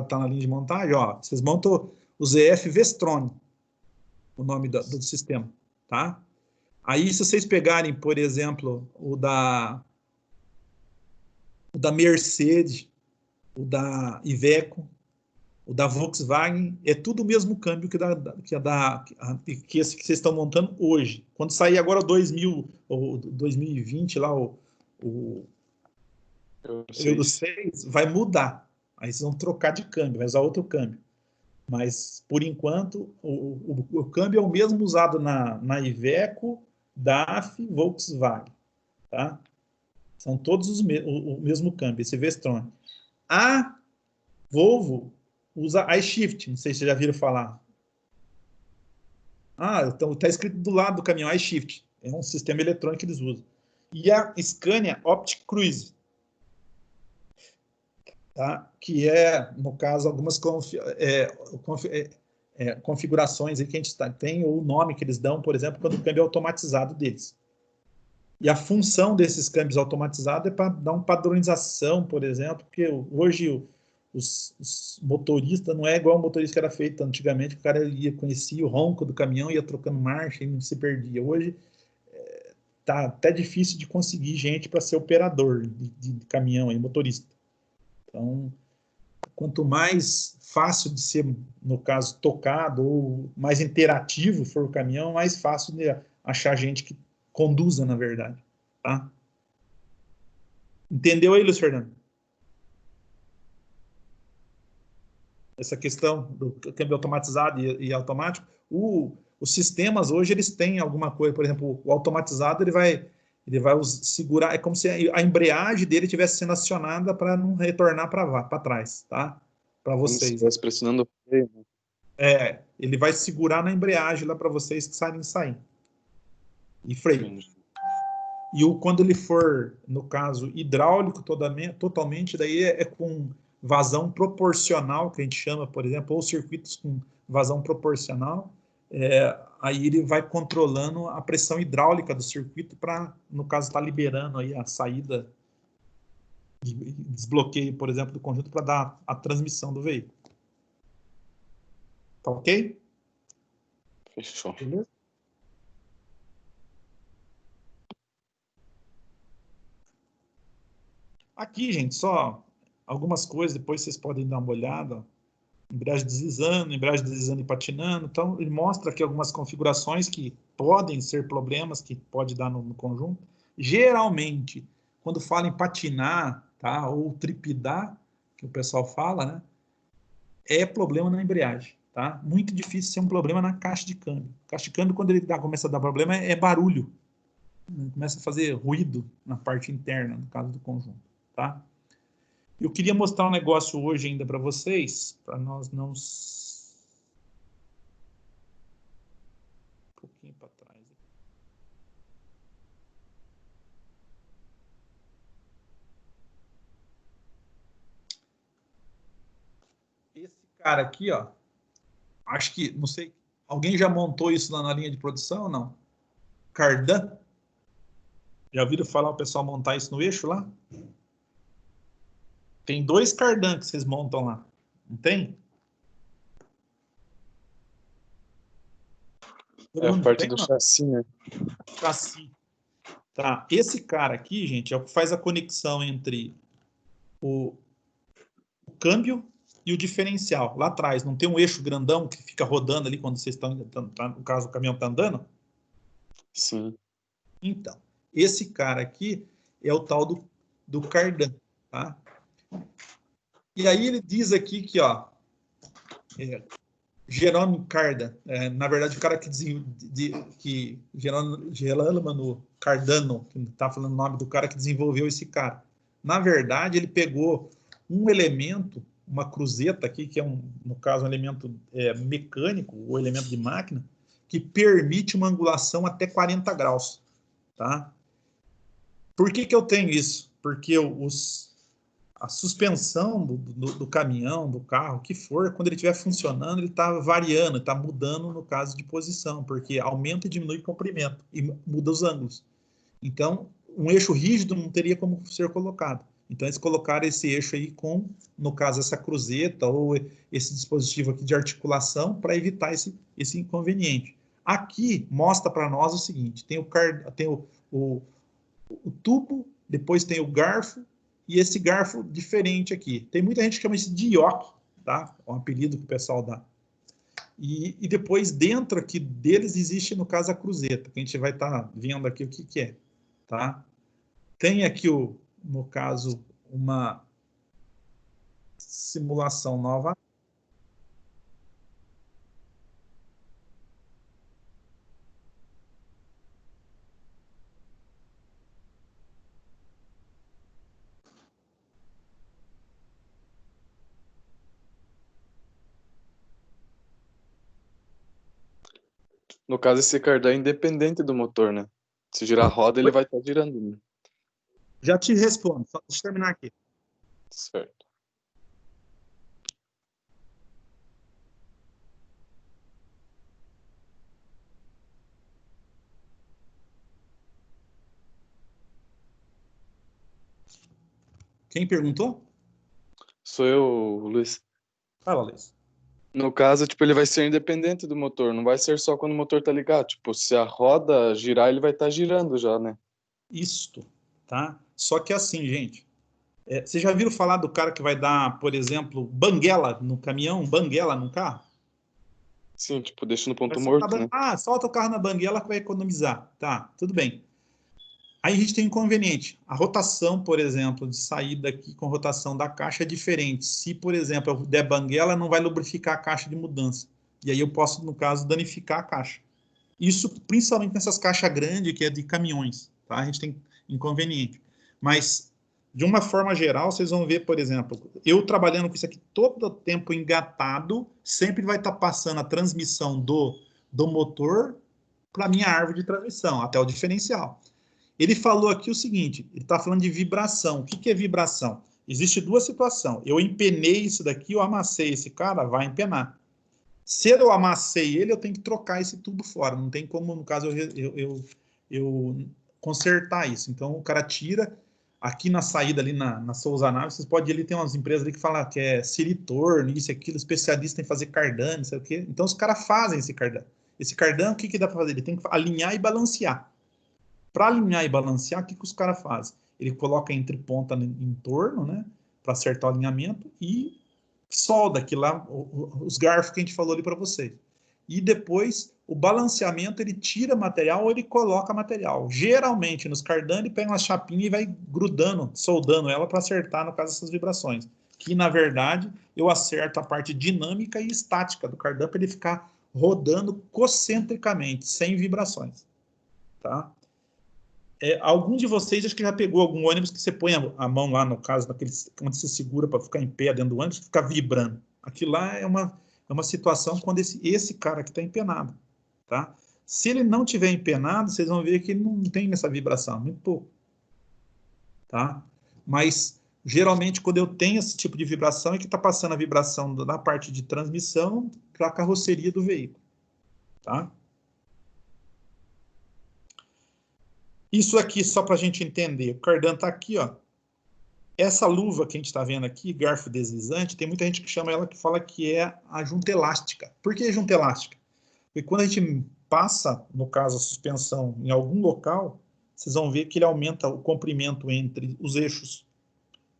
Tá na linha de montagem? Ó, vocês montam o ZF Vestrone, o nome do sistema, tá? Aí, se vocês pegarem, por exemplo, o da Mercedes, o da Iveco, o da Volkswagen, é tudo o mesmo câmbio que esse que vocês estão montando hoje. Quando sair agora o 2020, lá, o Euro 6, vai mudar. Aí vocês vão trocar de câmbio, vai usar outro câmbio. Mas, por enquanto, o câmbio é o mesmo usado na Iveco, DAF, Volkswagen. Tá? São todos o mesmo câmbio, esse Vestron. A Volvo usa iShift, não sei se vocês já viram falar. Então está escrito do lado do caminhão iShift. É um sistema eletrônico que eles usam. E a Scania Optic Cruise, tá? Que no caso, algumas configurações aí que a gente tem, ou o nome que eles dão, por exemplo, quando o câmbio é automatizado deles. E a função desses câmbios automatizados é para dar uma padronização, por exemplo, porque hoje os motoristas não é igual o motorista que era feito antigamente, que o cara conhecia o ronco do caminhão, ia trocando marcha e não se perdia. Hoje tá até difícil de conseguir gente para ser operador de caminhão, motorista. Então, quanto mais fácil de ser, no caso, tocado ou mais interativo for o caminhão, mais fácil de achar gente que conduza, na verdade. Tá? Entendeu aí, Luiz Fernando? Essa questão do câmbio automatizado e automático. Os sistemas hoje eles têm alguma coisa, por exemplo, o automatizado ele vai segurar, é como se a embreagem dele estivesse sendo acionada para não retornar para trás, tá? Para vocês. Como se pressionando. Ele vai segurar na embreagem lá para vocês que saem e freio. E quando ele for, no caso, hidráulico totalmente, daí é com vazão proporcional, que a gente chama, por exemplo, ou circuitos com vazão proporcional, aí ele vai controlando a pressão hidráulica do circuito para, no caso, estar liberando aí a saída de desbloqueio, por exemplo, do conjunto para dar a transmissão do veículo. Tá ok? Fechou. Beleza? Aqui, gente, só algumas coisas, depois vocês podem dar uma olhada. Embreagem deslizando e patinando. Então, ele mostra aqui algumas configurações que podem ser problemas, que pode dar no conjunto. Geralmente, quando fala em patinar, tá, ou tripidar, que o pessoal fala, né, é problema na embreagem. Tá? Muito difícil ser um problema na caixa de câmbio. Caixa de câmbio, quando ele começa a dar problema, é barulho. Começa a fazer ruído na parte interna, no caso do conjunto. Tá? Eu queria mostrar um negócio hoje ainda para vocês, para nós não... Um pouquinho para trás. Esse cara aqui, ó, acho que, não sei, alguém já montou isso lá na linha de produção ou não? Cardan? Já ouviram falar o pessoal montar isso no eixo lá? Tem 2 cardan que vocês montam lá, não tem? É a parte do chassi, né? Chassi. Tá. Esse cara aqui, gente, é o que faz a conexão entre o câmbio e o diferencial. Lá atrás, não tem um eixo grandão que fica rodando ali quando vocês estão, no caso, o caminhão está andando? Sim. Então, esse cara aqui é o tal do cardan, tá? E aí ele diz aqui que, ó, Jerônimo Cardan, na verdade, o cara que Gerolamo Cardano, que está falando o nome do cara que desenvolveu esse cara. Na verdade, ele pegou um elemento, uma cruzeta aqui, que é, no caso, um elemento mecânico, ou elemento de máquina, que permite uma angulação até 40 graus. Tá? Por que eu tenho isso? Porque a suspensão do caminhão, do carro, o que for, quando ele estiver funcionando, ele está variando, está mudando no caso de posição, porque aumenta e diminui o comprimento e muda os ângulos. Então, um eixo rígido não teria como ser colocado. Então, eles colocaram esse eixo aí com, no caso, essa cruzeta ou esse dispositivo aqui de articulação para evitar esse inconveniente. Aqui mostra para nós o seguinte: tem o tubo, depois tem o garfo, e esse garfo diferente aqui. Tem muita gente que chama isso de ioque, tá? É um apelido que o pessoal dá. E depois, dentro aqui deles, existe, no caso, a cruzeta, que a gente vai estar vendo aqui o que é, tá? Tem aqui, no caso, uma simulação nova. No caso, esse cardan é independente do motor, né? Se girar a roda, ele vai estar girando, né? Já te respondo, só deixa eu terminar aqui. Certo. Quem perguntou? Sou eu, Luiz. Fala, Luiz. No caso, tipo, ele vai ser independente do motor, não vai ser só quando o motor tá ligado. Tipo, se a roda girar, ele vai estar girando já, né? Isto, tá? Só que assim, gente, vocês já viram falar do cara que vai dar, por exemplo, banguela no caminhão, banguela no carro? Sim, tipo, deixa no Vai ponto soltar morto, né? solta o carro na banguela que vai economizar. Tá, tudo bem. Aí a gente tem um inconveniente. A rotação, por exemplo, de saída aqui com rotação da caixa é diferente. Se, por exemplo, eu der banguela, não vai lubrificar a caixa de mudança. E aí eu posso, no caso, danificar a caixa. Isso principalmente nessas caixas grandes, que é de caminhões. Tá? A gente tem inconveniente. Mas, de uma forma geral, vocês vão ver, por exemplo, eu trabalhando com isso aqui todo o tempo engatado, sempre vai estar passando a transmissão do motor para a minha árvore de transmissão, até o diferencial. Ele falou aqui o seguinte, ele está falando de vibração. O que é vibração? existe duas situações. Eu empenei isso daqui, eu amassei esse cara, vai empenar. Se eu amassei ele, eu tenho que trocar esse tubo fora. Não tem como, no caso, eu consertar isso. Então, o cara tira. Aqui na saída, ali na Souza Naves, vocês podem ir ali, tem umas empresas ali que falam que é Siritorno, isso e aquilo, especialista em fazer cardan, não sei o quê. Então, os caras fazem esse cardan. Esse cardan, o que dá para fazer? Ele tem que alinhar e balancear. Para alinhar e balancear, o que os caras fazem? Ele coloca entre ponta em torno, né? Para acertar o alinhamento e solda aqui lá, os garfos que a gente falou ali para vocês. E depois, o balanceamento, ele tira material ou ele coloca material. Geralmente, nos cardan, ele pega uma chapinha e vai grudando, soldando ela para acertar, no caso, essas vibrações. Que, na verdade, eu acerto a parte dinâmica e estática do cardan para ele ficar rodando concentricamente, sem vibrações. Tá? Algum de vocês, acho que já pegou algum ônibus que você põe a mão lá, no caso, onde você segura para ficar em pé dentro do ônibus, ficar vibrando. Aquilo lá é uma situação quando esse cara que está empenado. Tá? Se ele não tiver empenado, vocês vão ver que ele não tem essa vibração, muito pouco. Tá? Mas, geralmente, quando eu tenho esse tipo de vibração, é que está passando a vibração da parte de transmissão para a carroceria do veículo. Tá? Isso aqui, só para a gente entender, o cardan está aqui, ó. Essa luva que a gente está vendo aqui, garfo deslizante, tem muita gente que chama ela, que fala que é a junta elástica. Por que junta elástica? Porque quando a gente passa, no caso, a suspensão em algum local, vocês vão ver que ele aumenta o comprimento entre os eixos.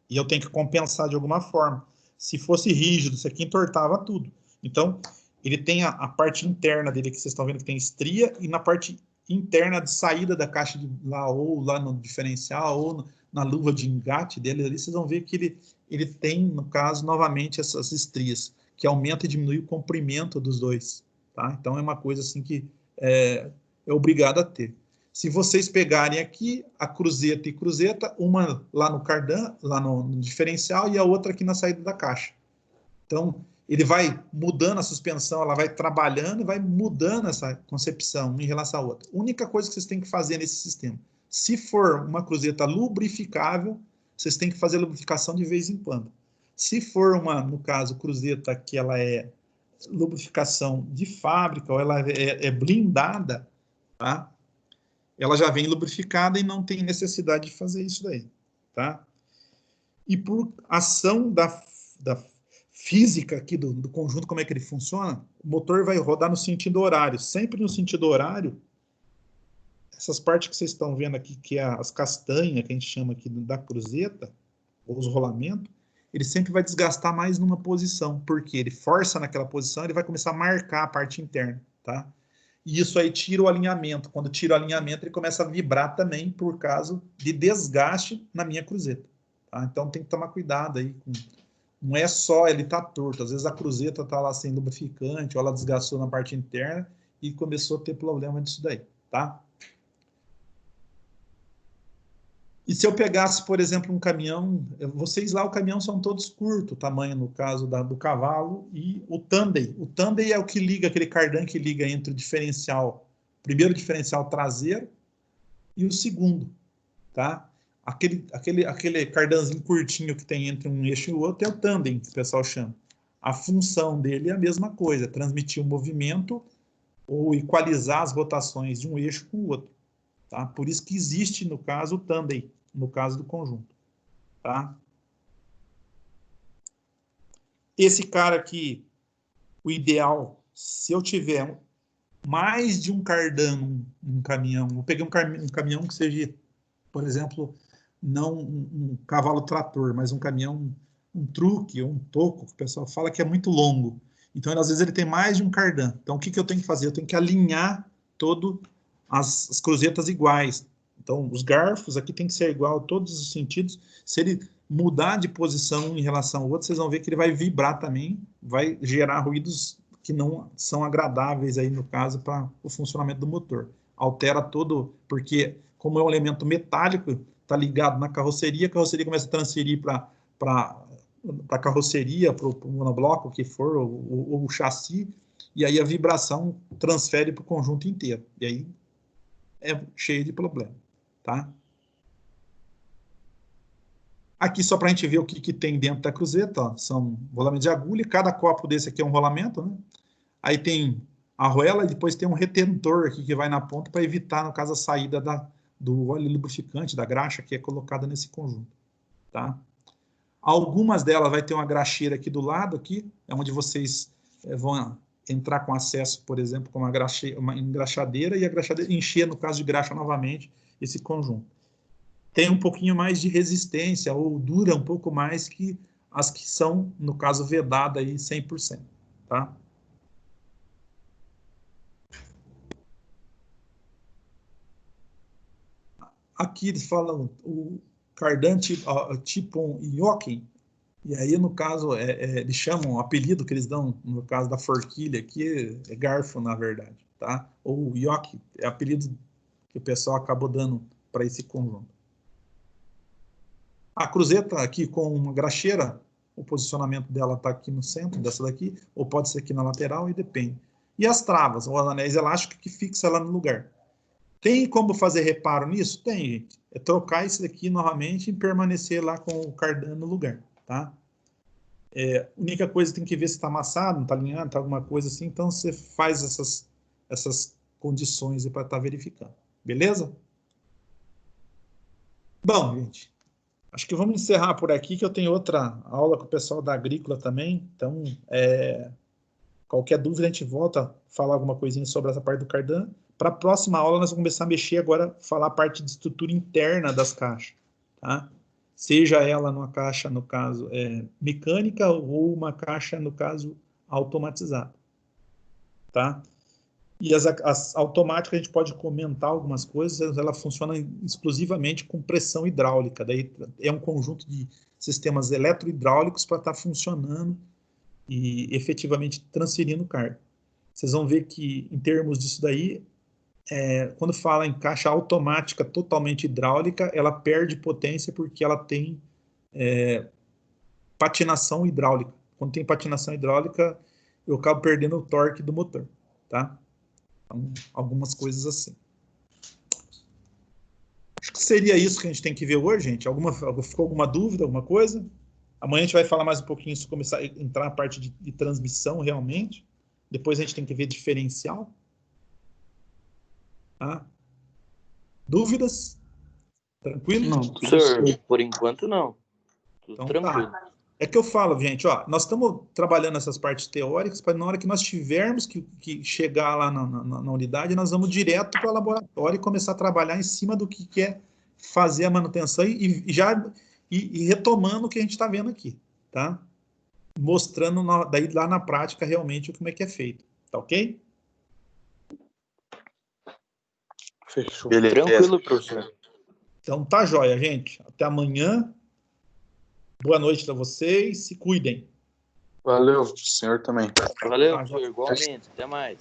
E eu tenho que compensar de alguma forma. Se fosse rígido, isso aqui entortava tudo. Então, ele tem a parte interna dele, que vocês estão vendo que tem estria, e na parte interna de saída da caixa de lá, ou lá no diferencial, ou na luva de engate dele, ali vocês vão ver que ele tem, no caso, novamente essas estrias, que aumenta e diminui o comprimento dos dois. Tá? Então, é uma coisa assim que é obrigado a ter. Se vocês pegarem aqui a cruzeta e cruzeta, uma lá no cardan, lá no diferencial, e a outra aqui na saída da caixa. Então, ele vai mudando a suspensão, ela vai trabalhando e vai mudando essa concepção em relação à outra. A única coisa que vocês têm que fazer nesse sistema, se for uma cruzeta lubrificável, vocês têm que fazer a lubrificação de vez em quando. Se for no caso, cruzeta que ela é lubrificação de fábrica, ou ela é blindada, tá? Ela já vem lubrificada e não tem necessidade de fazer isso daí, tá? E por ação da física aqui do conjunto, como é que ele funciona, o motor vai rodar no sentido horário. Sempre no sentido horário, essas partes que vocês estão vendo aqui, que é as castanhas, que a gente chama aqui da cruzeta, ou os rolamentos, ele sempre vai desgastar mais numa posição, porque ele força naquela posição, ele vai começar a marcar a parte interna, tá? E isso aí tira o alinhamento. Quando tira o alinhamento, ele começa a vibrar também por causa de desgaste na minha cruzeta. Tá? Então tem que tomar cuidado aí. Não é só ele tá torto. Às vezes a cruzeta tá lá sem lubrificante, ou ela desgastou na parte interna e começou a ter problema disso daí. Tá? E se eu pegasse, por exemplo, um caminhão, vocês lá, o caminhão são todos curto, tamanho, no caso do cavalo, e o tandem. O tandem é o que liga, aquele cardan que liga entre o diferencial, primeiro diferencial traseiro e o segundo, tá? Aquele cardanzinho curtinho que tem entre um eixo e o outro é o tandem, que o pessoal chama. A função dele é a mesma coisa, transmitir o movimento ou equalizar as rotações de um eixo com o outro. Tá? Por isso que existe, no caso, o tandem, no caso do conjunto. Tá? Esse cara aqui, o ideal, se eu tiver mais de um cardan, um caminhão, eu peguei um caminhão que seja, por exemplo, não um cavalo trator, mas um caminhão, um truque ou um toco, que o pessoal fala que é muito longo. Então, às vezes, ele tem mais de um cardan. Então, o que eu tenho que fazer? Eu tenho que alinhar todo as cruzetas iguais. Então, os garfos aqui tem que ser igual a todos os sentidos. Se ele mudar de posição em relação ao outro, vocês vão ver que ele vai vibrar também, vai gerar ruídos que não são agradáveis aí, no caso, para o funcionamento do motor. Altera todo, porque como é um elemento metálico, está ligado na carroceria, a carroceria começa a transferir para a carroceria, para o monobloco, o que for, ou o chassi, e aí a vibração transfere para o conjunto inteiro. E aí é cheio de problema, tá? Aqui só para a gente ver o que tem dentro da cruzeta, ó, são rolamentos de agulha, cada copo desse aqui é um rolamento, né? Aí tem a arruela e depois tem um retentor aqui que vai na ponta para evitar, no caso, a saída do óleo lubrificante, da graxa, que é colocada nesse conjunto, tá? Algumas delas vai ter uma graxeira aqui do lado, aqui, é onde vocês vão entrar com acesso, por exemplo, com uma engraxadeira, e a graxadeira encher, no caso de graxa, novamente, esse conjunto. Tem um pouquinho mais de resistência, ou dura um pouco mais que as que são, no caso, vedadas aí 100%, tá? Aqui eles falam o cardan tipo Yokin, e aí, no caso, eles chamam, o apelido que eles dão, no caso da forquilha aqui, é garfo, na verdade, tá? Ou Yoki, é apelido que o pessoal acabou dando para esse conjunto. A cruzeta aqui com uma graxeira, o posicionamento dela está aqui no centro, dessa daqui, ou pode ser aqui na lateral, e depende. E as travas, ou anéis elásticos que fixa ela no lugar. Tem como fazer reparo nisso? Tem, gente. É trocar isso daqui novamente e permanecer lá com o cardan no lugar, tá? A única coisa tem que ver se está amassado, não está alinhado, está alguma coisa assim, então você faz essas condições para estar verificando. Beleza? Bom, gente, acho que vamos encerrar por aqui, que eu tenho outra aula com o pessoal da Agrícola também, então qualquer dúvida a gente volta a falar alguma coisinha sobre essa parte do cardan. Para a próxima aula nós vamos começar a mexer agora, falar a parte de estrutura interna das caixas, tá? Seja ela numa caixa, no caso, mecânica, ou uma caixa, no caso, automatizada, tá? E as automáticas a gente pode comentar algumas coisas, ela funciona exclusivamente com pressão hidráulica, daí é um conjunto de sistemas eletrohidráulicos para estar funcionando e efetivamente transferindo carga. Vocês vão ver que, em termos disso daí, quando fala em caixa automática totalmente hidráulica, ela perde potência porque ela tem patinação hidráulica. Quando tem patinação hidráulica, eu acabo perdendo o torque do motor, tá? Então, algumas coisas assim. Acho que seria isso que a gente tem que ver hoje, gente. Ficou alguma dúvida, alguma coisa? Amanhã a gente vai falar mais um pouquinho sobre começar a entrar na parte de transmissão realmente. Depois a gente tem que ver diferencial. Tá? Dúvidas? Tranquilo? Não, senhor, por enquanto não. Tudo então, tranquilo. Tá. É que eu falo, gente, ó, nós estamos trabalhando essas partes teóricas para na hora que nós tivermos que chegar lá na unidade, nós vamos direto para o laboratório e começar a trabalhar em cima do que é fazer a manutenção e retomando o que a gente está vendo aqui, tá? Mostrando daí lá na prática realmente como é que é feito, tá ok? Fechou. Beleza. Tranquilo, professor. Então tá jóia, gente. Até amanhã. Boa noite para vocês. Se cuidem. Valeu, senhor também. Valeu, professor. Igualmente. Até mais.